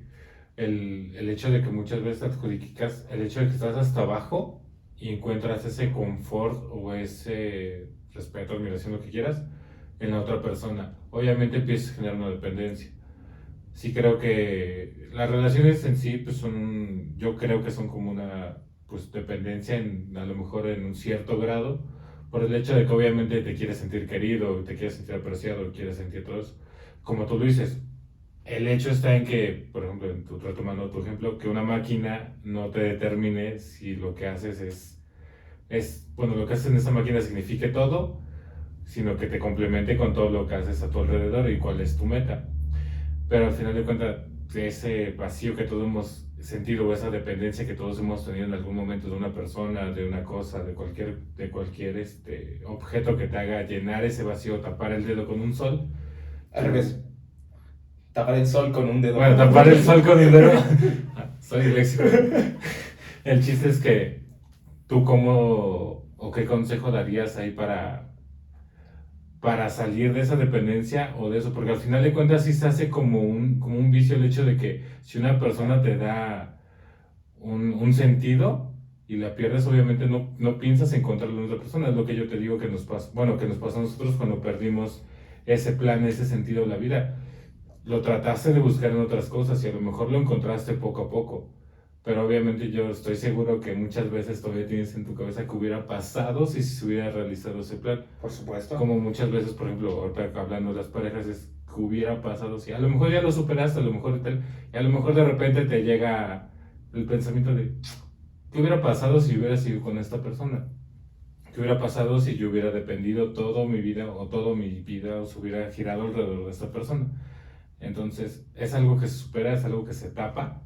el hecho de que muchas veces adjudicas el hecho de que estás hasta abajo y encuentras ese confort o ese respeto, admiración, lo que quieras, en la otra persona. Obviamente empiezas a generar una dependencia. Sí creo que las relaciones en sí, pues yo creo que son como una pues, dependencia, a lo mejor en un cierto grado, por el hecho de que obviamente te quieres sentir querido, te quieres sentir apreciado, quieres sentir todo eso. Como tú lo dices, el hecho está en que, por ejemplo, retomando tu ejemplo, que una máquina no te determine si lo que haces bueno, lo que haces en esa máquina signifique todo, sino que te complemente con todo lo que haces a tu alrededor y cuál es tu meta. Pero al final de cuentas, ese vacío que todos hemos sentido o esa dependencia que todos hemos tenido en algún momento de una persona, de una cosa, de cualquier objeto que te haga llenar ese vacío, tapar el dedo con un sol. Al revés. Tapar el sol con un dedo. Bueno, tapar el sol con un dedo. Soy disléxico. El chiste es que tú o qué consejo darías ahí para salir de esa dependencia o de eso, porque al final de cuentas sí se hace como un vicio el hecho de que si una persona te da un sentido y la pierdes, obviamente no piensas encontrarlo en otra persona. Es lo que yo te digo que nos pasó a nosotros cuando perdimos ese plan, ese sentido de la vida. Lo trataste de buscar en otras cosas y a lo mejor lo encontraste poco a poco. Pero obviamente yo estoy seguro que muchas veces todavía tienes en tu cabeza que hubiera pasado si se hubiera realizado ese plan. Por supuesto. Como muchas veces, por ejemplo, ahorita hablando de las parejas, es que hubiera pasado si a lo mejor ya lo superaste, a lo mejor y tal, y a lo mejor de repente te llega el pensamiento de ¿qué hubiera pasado si hubiera sido con esta persona? ¿Qué hubiera pasado si yo hubiera dependido toda mi vida o se hubiera girado alrededor de esta persona? Entonces, es algo que se supera, es algo que se tapa,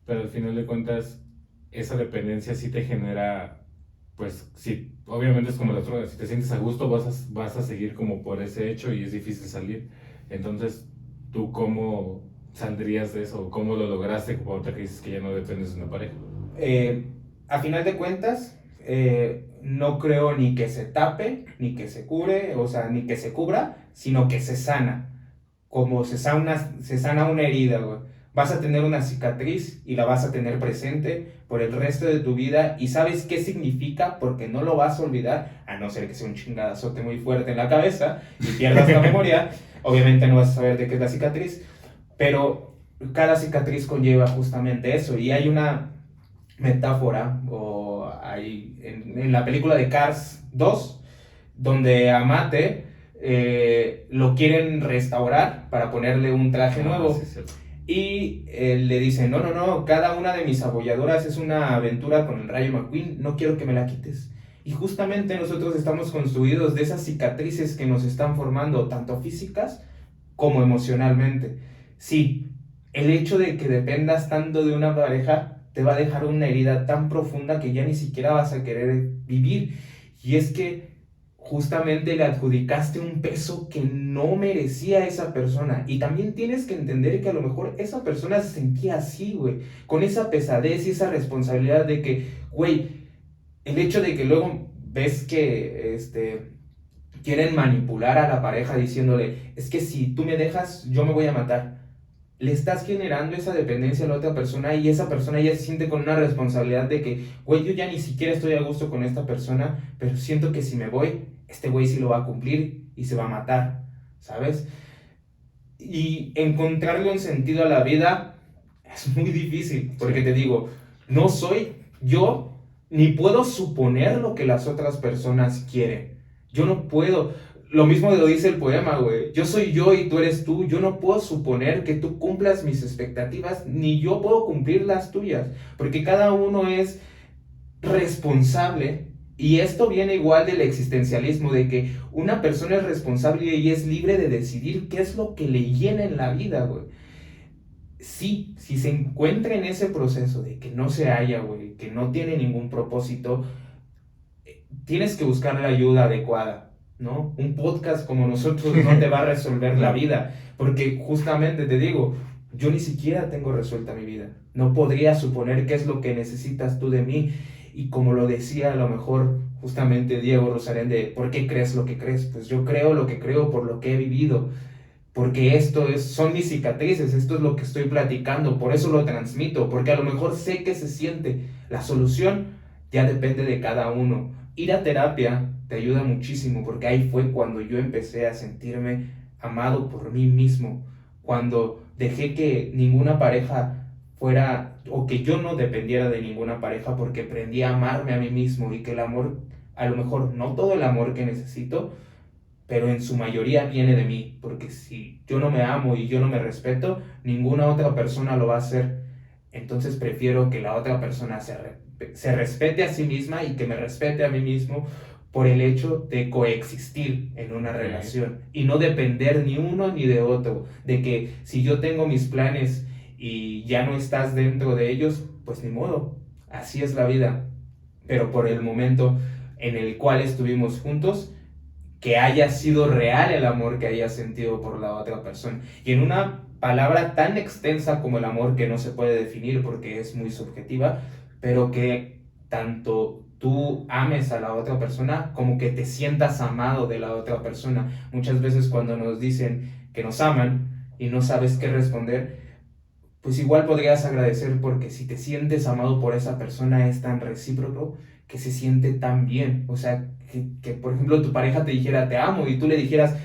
pero al final de cuentas, esa dependencia sí te genera, pues, sí, obviamente es como las drogas, si te sientes a gusto vas a seguir como por ese hecho y es difícil salir. Entonces, ¿tú cómo saldrías de eso? ¿Cómo lo lograste cuando te dices que ya no dependes de una pareja? A final de cuentas, no creo ni que se tape, ni que se cure, o sea, ni que se cubra, sino que se sana. Como se sana una herida, güey. Vas a tener una cicatriz y la vas a tener presente por el resto de tu vida y sabes qué significa porque no lo vas a olvidar, a no ser que sea un chingadazote muy fuerte en la cabeza y pierdas la memoria. Obviamente no vas a saber de qué es la cicatriz, pero cada cicatriz conlleva justamente eso. Y hay una metáfora en la película de Cars 2 donde a Mate lo quieren restaurar para ponerle un traje nuevo. Sí. Y le dice, no, cada una de mis abolladoras es una aventura con el Rayo McQueen, no quiero que me la quites. Y justamente nosotros estamos construidos de esas cicatrices que nos están formando, tanto físicas como emocionalmente. Sí, el hecho de que dependas tanto de una pareja te va a dejar una herida tan profunda que ya ni siquiera vas a querer vivir. Y es que justamente le adjudicaste un peso que no merecía esa persona. Y también tienes que entender que a lo mejor esa persona se sentía así, güey. Con esa pesadez y esa responsabilidad de que, güey, el hecho de que luego ves que quieren manipular a la pareja diciéndole, es que si tú me dejas, yo me voy a matar. Le estás generando esa dependencia a la otra persona y esa persona ya se siente con una responsabilidad de que, güey, yo ya ni siquiera estoy a gusto con esta persona, pero siento que si me voy, este güey sí lo va a cumplir y se va a matar, ¿sabes? Y encontrarle un sentido a la vida es muy difícil, porque te digo, no soy yo ni puedo suponer lo que las otras personas quieren. Yo no puedo. Lo mismo lo dice el poema, güey. Yo soy yo y tú eres tú. Yo no puedo suponer que tú cumplas mis expectativas, ni yo puedo cumplir las tuyas. Porque cada uno es responsable. Y esto viene igual del existencialismo, de que una persona es responsable y es libre de decidir qué es lo que le llena en la vida, güey. Sí, si se encuentra en ese proceso de que no se halla, güey, que no tiene ningún propósito, tienes que buscar la ayuda adecuada, ¿no? Un podcast como nosotros no te va a resolver la vida, porque justamente te digo, yo ni siquiera tengo resuelta mi vida. No podría suponer qué es lo que necesitas tú de mí. Y como lo decía a lo mejor justamente Diego Rosalén de ¿por qué crees lo que crees? Pues yo creo lo que creo por lo que he vivido. Porque son mis cicatrices, esto es lo que estoy platicando, por eso lo transmito, porque a lo mejor sé que se siente. La solución ya depende de cada uno. Ir a terapia te ayuda muchísimo, porque ahí fue cuando yo empecé a sentirme amado por mí mismo, cuando dejé que ninguna pareja fuera, o que yo no dependiera de ninguna pareja, porque aprendí a amarme a mí mismo y que el amor, a lo mejor no todo el amor que necesito, pero en su mayoría viene de mí, porque si yo no me amo y yo no me respeto, ninguna otra persona lo va a hacer. Entonces prefiero que la otra persona se respete a sí misma y que me respete a mí mismo por el hecho de coexistir en una relación y no depender ni uno ni de otro, de que si yo tengo mis planes y ya no estás dentro de ellos, pues ni modo, así es la vida. Pero por el momento en el cual estuvimos juntos, que haya sido real el amor que haya sentido por la otra persona. Y en una palabra tan extensa como el amor, que no se puede definir porque es muy subjetiva, pero que tanto tú ames a la otra persona como que te sientas amado de la otra persona. Muchas veces cuando nos dicen que nos aman y no sabes qué responder, pues igual podrías agradecer, porque si te sientes amado por esa persona es tan recíproco que se siente tan bien. O sea, que por ejemplo tu pareja te dijera te amo y tú le dijeras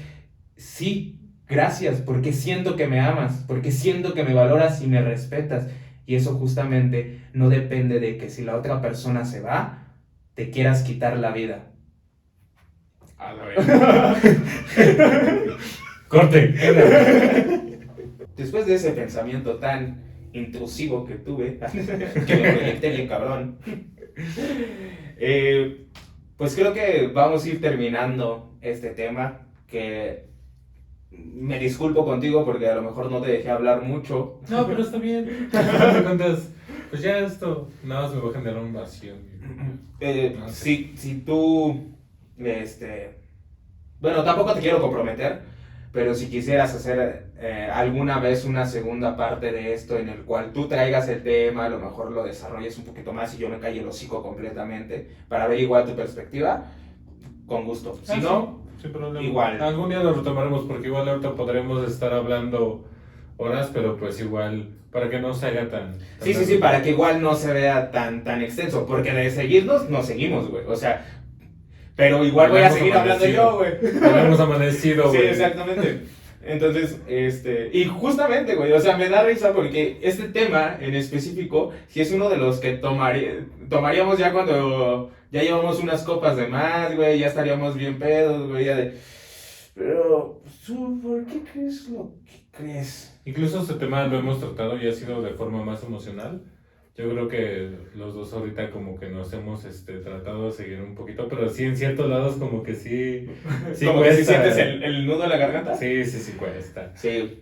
sí, gracias, porque siento que me amas, porque siento que me valoras y me respetas. Y eso justamente no depende de que si la otra persona se va, te quieras quitar la vida. A la vez. Corte. Después de ese pensamiento tan intrusivo que tuve, que me proyecté bien cabrón, pues creo que vamos a ir terminando este tema, que me disculpo contigo porque a lo mejor no te dejé hablar mucho. No, pero está bien. A fin de cuentas, pues ya esto nada más me va a generar un vacío. No sé. Si tú, bueno, tampoco te quiero comprometer, pero si quisieras hacer alguna vez una segunda parte de esto en el cual tú traigas el tema, a lo mejor lo desarrolles un poquito más y yo me calle el hocico completamente para ver igual tu perspectiva, con gusto. Si no, sin problema. Igual. Algún día lo retomaremos porque igual ahorita podremos estar hablando horas, pero pues igual para que no se haga tan sí, para que igual no se vea tan extenso, porque de seguirnos, nos seguimos, güey, o sea, pero igual voy a seguir hablando yo, güey. Hemos amanecido, güey. Sí, exactamente. Entonces, y justamente, güey, o sea, me da risa porque este tema en específico, si es uno de los que tomaríamos ya cuando ya llevamos unas copas de más, güey, ya estaríamos bien pedos, güey, ya de... Pero, ¿tú por qué crees lo que crees? Incluso este tema lo hemos tratado y ha sido de forma más emocional. Yo creo que los dos ahorita como que nos hemos tratado de seguir un poquito, pero sí en ciertos lados como que sí como cuesta. que si sientes el nudo en la garganta. Sí cuesta. Sí,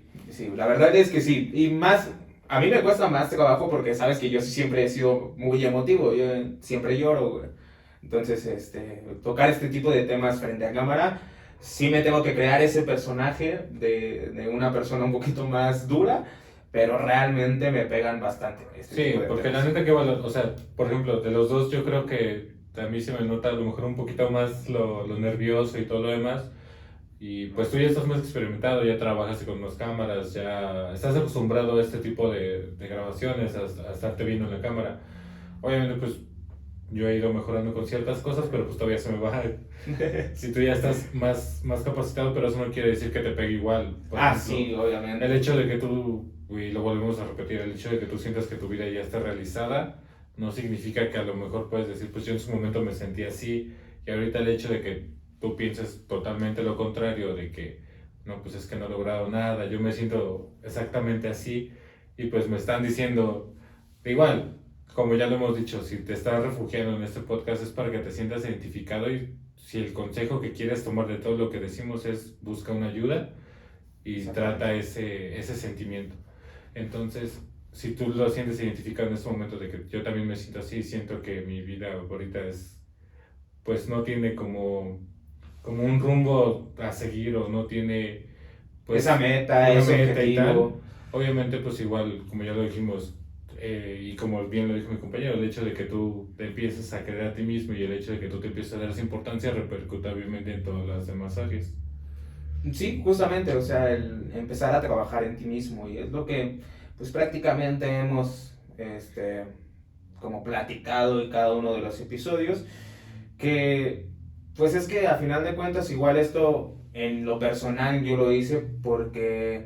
la verdad es que sí. Y más, a mí me cuesta más trabajo porque sabes que yo siempre he sido muy emotivo, yo siempre lloro, güey. Entonces, tocar este tipo de temas frente a cámara, sí me tengo que crear ese personaje de una persona un poquito más dura, pero realmente me pegan bastante. Sí, porque la neta que, o sea, por ejemplo, de los dos yo creo que a mí se me nota a lo mejor un poquito más lo nervioso y todo lo demás. Y pues tú ya estás más experimentado, ya trabajas con las cámaras, ya estás acostumbrado a este tipo de grabaciones, a estarte viendo en la cámara. Obviamente pues yo he ido mejorando con ciertas cosas, pero pues todavía se me va. Si tú ya estás más capacitado, pero eso no quiere decir que te pegue igual. Por ejemplo, sí, obviamente. El hecho de que tú, y lo volvemos a repetir, el hecho de que tú sientas que tu vida ya está realizada, no significa que a lo mejor puedes decir, pues yo en su momento me sentí así, y ahorita el hecho de que tú pienses totalmente lo contrario, de que no, pues es que no he logrado nada, yo me siento exactamente así, y pues me están diciendo, igual, como ya lo hemos dicho, si te estás refugiando en este podcast es para que te sientas identificado, y si el consejo que quieres tomar de todo lo que decimos es busca una ayuda y trata ese sentimiento. Entonces, si tú lo sientes identificado en este momento de que yo también me siento así, siento que mi vida ahorita es, pues no tiene como un rumbo a seguir, o no tiene pues esa meta, ese meta y tal. objetivo. Obviamente pues igual, como ya lo dijimos, y como bien lo dijo mi compañero, el hecho de que tú te empieces a creer a ti mismo y el hecho de que tú te empieces a dar esa importancia repercute obviamente en todas las demás áreas. Sí, justamente, o sea, el empezar a trabajar en ti mismo, y es lo que pues prácticamente hemos como platicado en cada uno de los episodios, que pues es que a final de cuentas igual esto en lo personal yo lo hice porque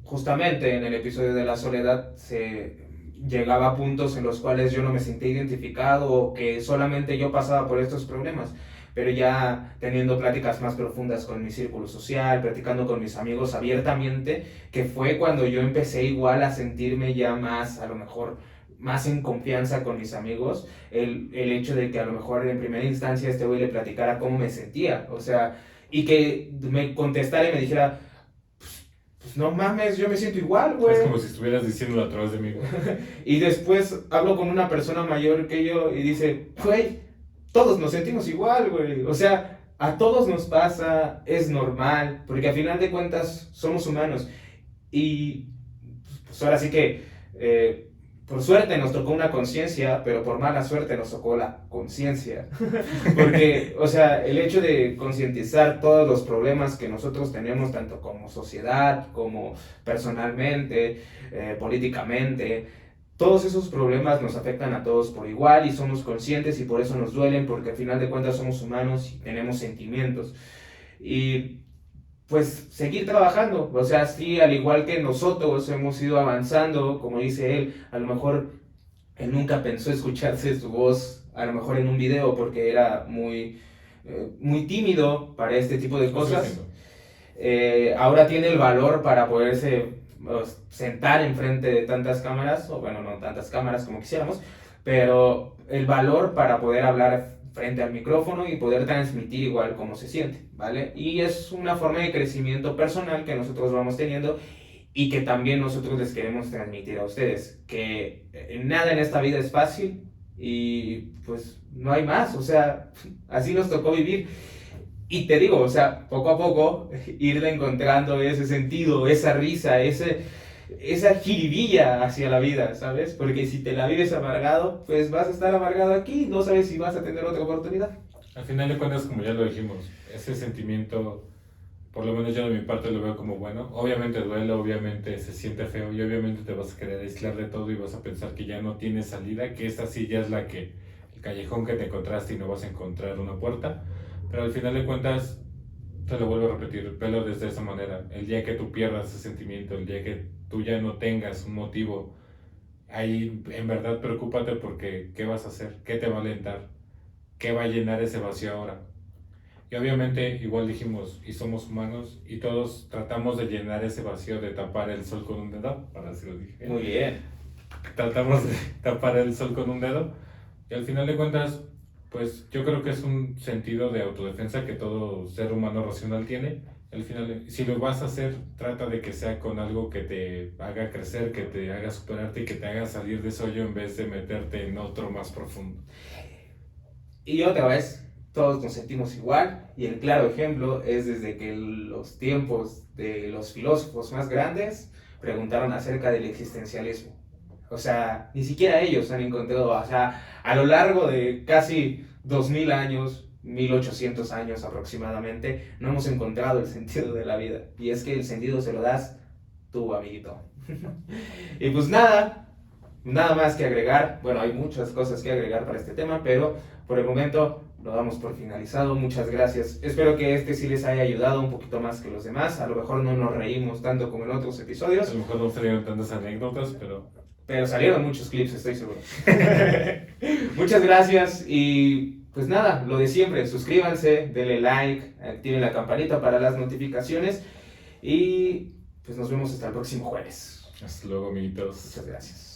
justamente en el episodio de la soledad se llegaba a puntos en los cuales yo no me sentía identificado o que solamente yo pasaba por estos problemas, pero ya teniendo pláticas más profundas con mi círculo social, platicando con mis amigos abiertamente, que fue cuando yo empecé igual a sentirme ya más, a lo mejor, más en confianza con mis amigos, el hecho de que a lo mejor en primera instancia este güey le platicara cómo me sentía, o sea, y que me contestara y me dijera, pues no mames, yo me siento igual, güey. Es como si estuvieras diciéndolo a través de mí, güey. Y después hablo con una persona mayor que yo y dice, güey, todos nos sentimos igual, güey. O sea, a todos nos pasa, es normal, porque al final de cuentas somos humanos. Y pues ahora sí que, por suerte nos tocó una conciencia, pero por mala suerte nos tocó la conciencia. Porque, o sea, el hecho de concientizar todos los problemas que nosotros tenemos, tanto como sociedad, como personalmente, políticamente, todos esos problemas nos afectan a todos por igual y somos conscientes y por eso nos duelen, porque al final de cuentas somos humanos y tenemos sentimientos. Y pues seguir trabajando, o sea, sí, al igual que nosotros hemos ido avanzando, como dice él, a lo mejor él nunca pensó escucharse su voz, a lo mejor en un video, porque era muy tímido para este tipo de cosas. Ahora tiene el valor para poderse sentar enfrente de tantas cámaras, o bueno, no tantas cámaras como quisiéramos, pero el valor para poder hablar frente al micrófono y poder transmitir igual como se siente, ¿vale? Y es una forma de crecimiento personal que nosotros vamos teniendo y que también nosotros les queremos transmitir a ustedes, que nada en esta vida es fácil y pues no hay más, o sea, así nos tocó vivir. Y te digo, o sea, poco a poco irle encontrando ese sentido, esa risa, esa jiribilla hacia la vida, ¿sabes? Porque si te la vives amargado, pues vas a estar amargado aquí, no sabes si vas a tener otra oportunidad. Al final de cuentas, como ya lo dijimos, ese sentimiento, por lo menos yo de mi parte lo veo como bueno. Obviamente duele, obviamente se siente feo y obviamente te vas a querer aislar de todo y vas a pensar que ya no tienes salida, que esta sí ya es el callejón que te encontraste y no vas a encontrar una puerta. Pero al final de cuentas, te lo vuelvo a repetir, velo desde esa manera. El día que tú pierdas ese sentimiento, el día que tú ya no tengas un motivo, ahí en verdad preocúpate porque ¿qué vas a hacer? ¿Qué te va a alentar? ¿Qué va a llenar ese vacío ahora? Y obviamente, igual dijimos, y somos humanos, y todos tratamos de llenar ese vacío, de tapar el sol con un dedo, ahora sí lo dije. Muy bien. Tratamos de tapar el sol con un dedo, y al final de cuentas, pues yo creo que es un sentido de autodefensa que todo ser humano racional tiene. Al final, si lo vas a hacer, trata de que sea con algo que te haga crecer, que te haga superarte y que te haga salir de ese hoyo en vez de meterte en otro más profundo. Y otra vez, todos nos sentimos igual, y el claro ejemplo es desde que los tiempos de los filósofos más grandes preguntaron acerca del existencialismo. O sea, ni siquiera ellos han encontrado, o sea, a lo largo de casi 2000 años, 1800 años aproximadamente, no hemos encontrado el sentido de la vida. Y es que el sentido se lo das tú, amiguito. Y pues nada más que agregar. Bueno, hay muchas cosas que agregar para este tema, pero por el momento lo damos por finalizado. Muchas gracias. Espero que este sí les haya ayudado un poquito más que los demás. A lo mejor no nos reímos tanto como en otros episodios. A lo mejor no salieron tantas anécdotas, pero pero salieron muchos clips, estoy seguro. Muchas gracias y pues nada, lo de siempre, suscríbanse, denle like, activen la campanita para las notificaciones y pues nos vemos hasta el próximo jueves. Hasta luego, amiguitos. Muchas gracias.